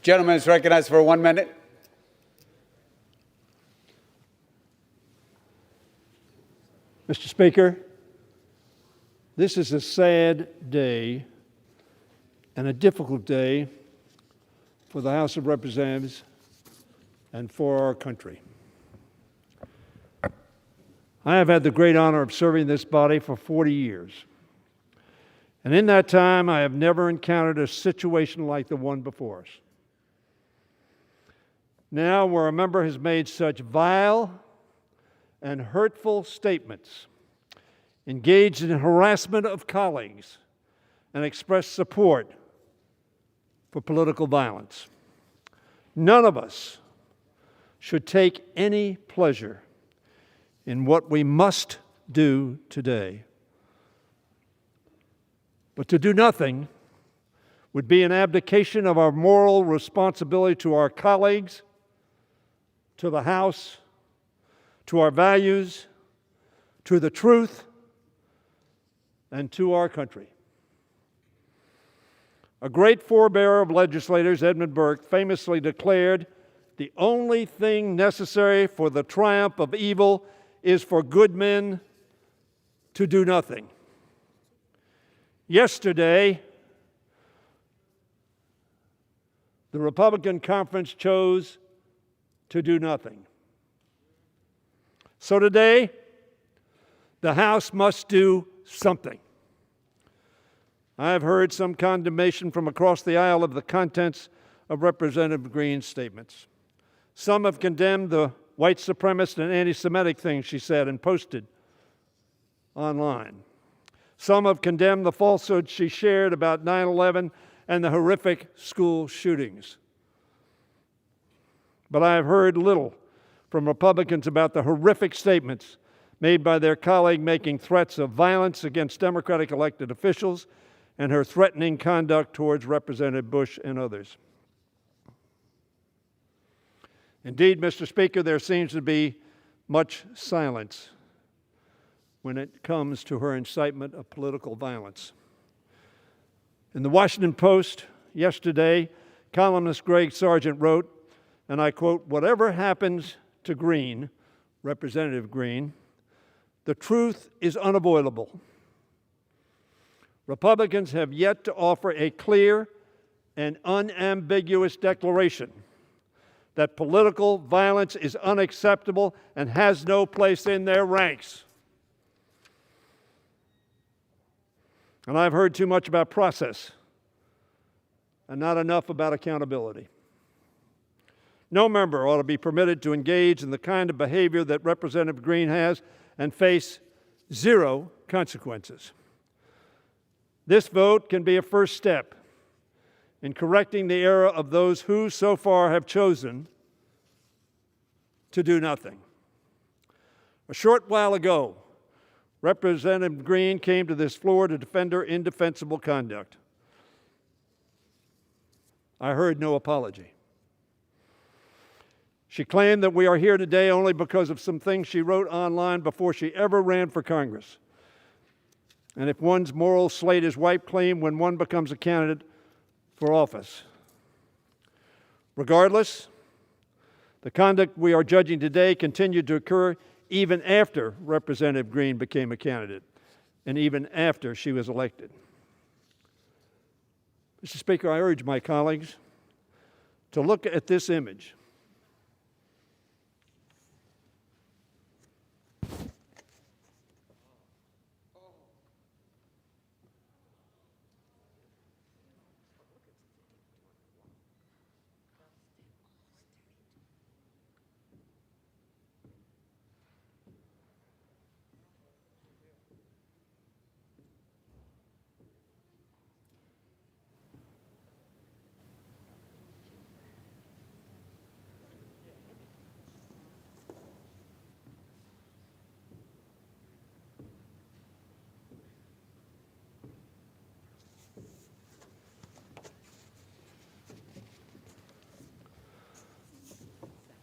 Gentleman is recognized for 1 minute. Mr. Speaker, this is a sad day and a difficult day for the House of Representatives and for our country. I have had the great honor of serving this body for 40 years. And in that time, I have never encountered a situation like the one before us. Now, where a member has made such vile and hurtful statements, engaged in harassment of colleagues, and expressed support for political violence. None of us should take any pleasure in what we must do today. But to do nothing would be an abdication of our moral responsibility to our colleagues, to the House, to our values, to the truth, and to our country. A great forebearer of legislators, Edmund Burke, famously declared, "The only thing necessary for the triumph of evil is for good men to do nothing." Yesterday, the Republican conference chose to do nothing. So today, the House must do something. I have heard some condemnation from across the aisle of the contents of Representative Greene's statements. Some have condemned the white supremacist and anti-Semitic things she said and posted online. Some have condemned the falsehoods she shared about 9/11 and the horrific school shootings. But I have heard little from Republicans about the horrific statements made by their colleague making threats of violence against Democratic elected officials and her threatening conduct towards Representative Bush and others. Indeed, Mr. Speaker, there seems to be much silence when it comes to her incitement of political violence. In the Washington Post yesterday, columnist Greg Sargent wrote, and I quote, "Whatever happens to Greene, Representative Greene, the truth is unavoidable. Republicans have yet to offer a clear and unambiguous declaration that political violence is unacceptable and has no place in their ranks." And I've heard too much about process and not enough about accountability. No member ought to be permitted to engage in the kind of behavior that Representative Greene has and face zero consequences. This vote can be a first step in correcting the error of those who so far have chosen to do nothing. A short while ago, Representative Greene came to this floor to defend her indefensible conduct. I heard no apology. She claimed that we are here today only because of some things she wrote online before she ever ran for Congress. And if one's moral slate is wiped clean when one becomes a candidate for office. Regardless, the conduct we are judging today continued to occur even after Representative Greene became a candidate and even after she was elected. Mr. Speaker, I urge my colleagues to look at this image.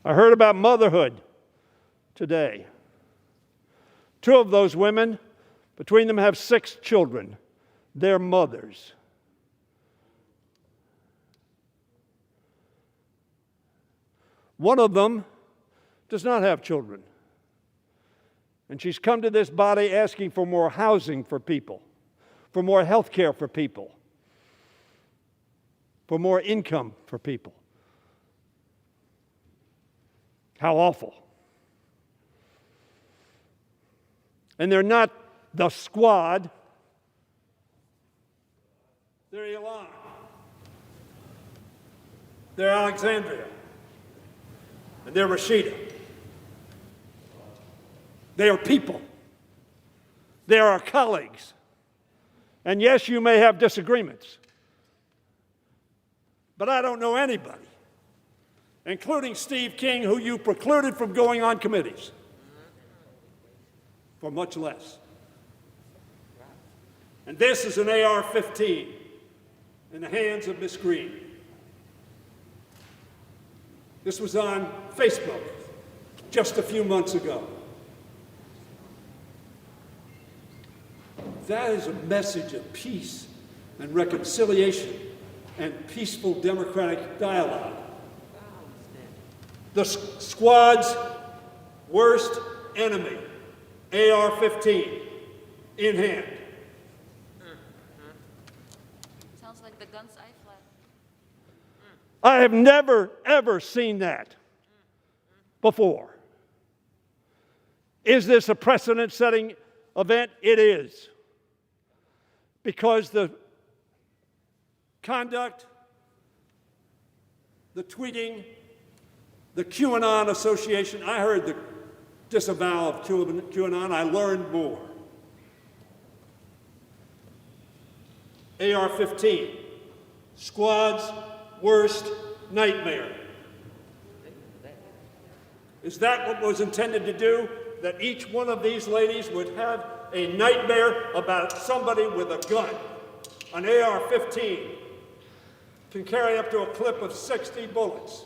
I heard about motherhood today. Two of those women, between them, have 6 children. They're mothers. One of them does not have children. And she's come to this body asking for more housing for people, for more health care for people, for more income for people. How awful. And they're not the Squad. They're Elon. They're Alexandria. And they're Rashida. They are people. They are our colleagues. And yes, you may have disagreements. But I don't know anybody, including Steve King, who you precluded from going on committees, for much less. And this is an AR-15 in the hands of Ms. Greene. This was on Facebook just a few months ago. That is a message of peace and reconciliation and peaceful democratic dialogue. The Squad's worst enemy, AR-15, in hand. Sounds like the guns I fled. I have never, ever seen that before. Is this a precedent-setting event? It is. Because the conduct, the tweeting, the QAnon association, I heard the disavowal of QAnon, I learned more. AR-15, Squad's worst nightmare. Is that what was intended to do? That each one of these ladies would have a nightmare about somebody with a gun. An AR-15 can carry up to a clip of 60 bullets.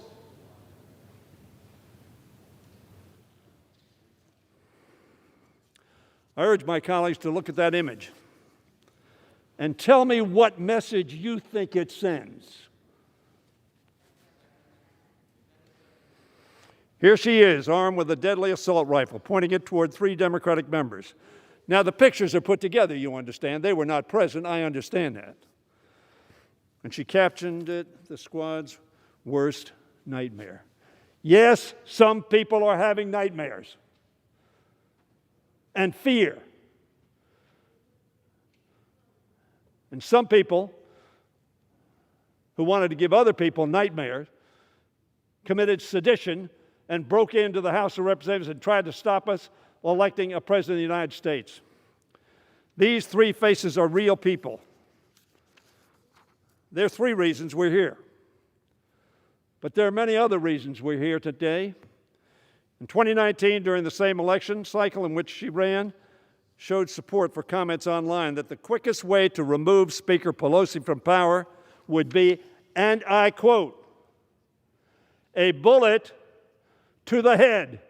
I urge my colleagues to look at that image and tell me what message you think it sends. Here she is, armed with a deadly assault rifle, pointing it toward 3 Democratic members. Now, the pictures are put together, you understand. They were not present. I understand that. And she captioned it, the Squad's worst nightmare. Yes, some people are having nightmares and fear. And some people who wanted to give other people nightmares committed sedition and broke into the House of Representatives and tried to stop us electing a president of the United States. These 3 faces are real people. There are 3 reasons we're here. But there are many other reasons we're here today. In 2019, during the same election cycle in which she ran, showed support for comments online that the quickest way to remove Speaker Pelosi from power would be, and I quote, a bullet to the head.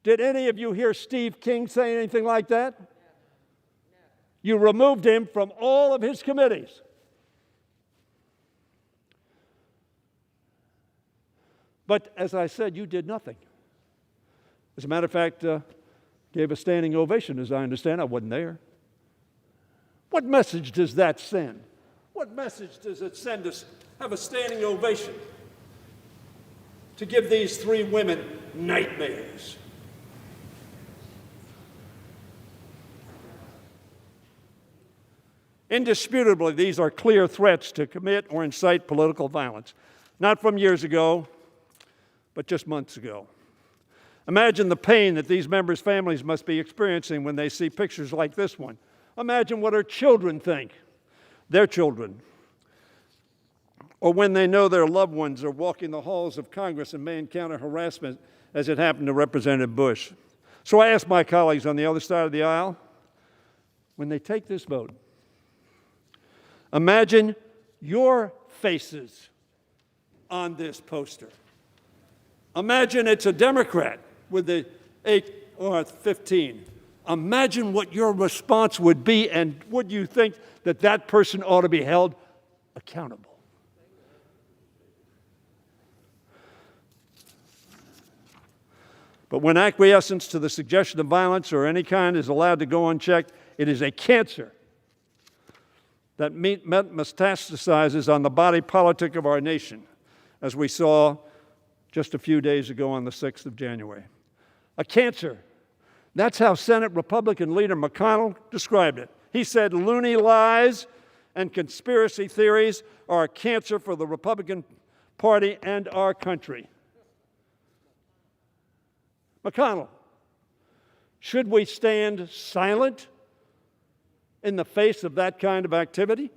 Did any of you hear Steve King say anything like that? No. You removed him from all of his committees. But as I said, you did nothing. As a matter of fact, gave a standing ovation, as I understand. I wasn't there. What message does that send? What message does it send us? Have a standing ovation to give these 3 women nightmares. Indisputably, these are clear threats to commit or incite political violence, not from years ago, but just months ago. Imagine the pain that these members' families must be experiencing when they see pictures like this one. Imagine what our children think, their children, or when they know their loved ones are walking the halls of Congress and may encounter harassment as it happened to Representative Bush. So I ask my colleagues on the other side of the aisle, when they take this vote, imagine your faces on this poster. Imagine it's a Democrat with the AR-15. Imagine what your response would be, and would you think that that person ought to be held accountable? But when acquiescence to the suggestion of violence or any kind is allowed to go unchecked, it is a cancer that metastasizes on the body politic of our nation, as we saw just a few days ago on the 6th of January. A cancer. That's how Senate Republican leader McConnell described it. He said, "Loony lies and conspiracy theories are a cancer for the Republican Party and our country." McConnell, should we stand silent in the face of that kind of activity?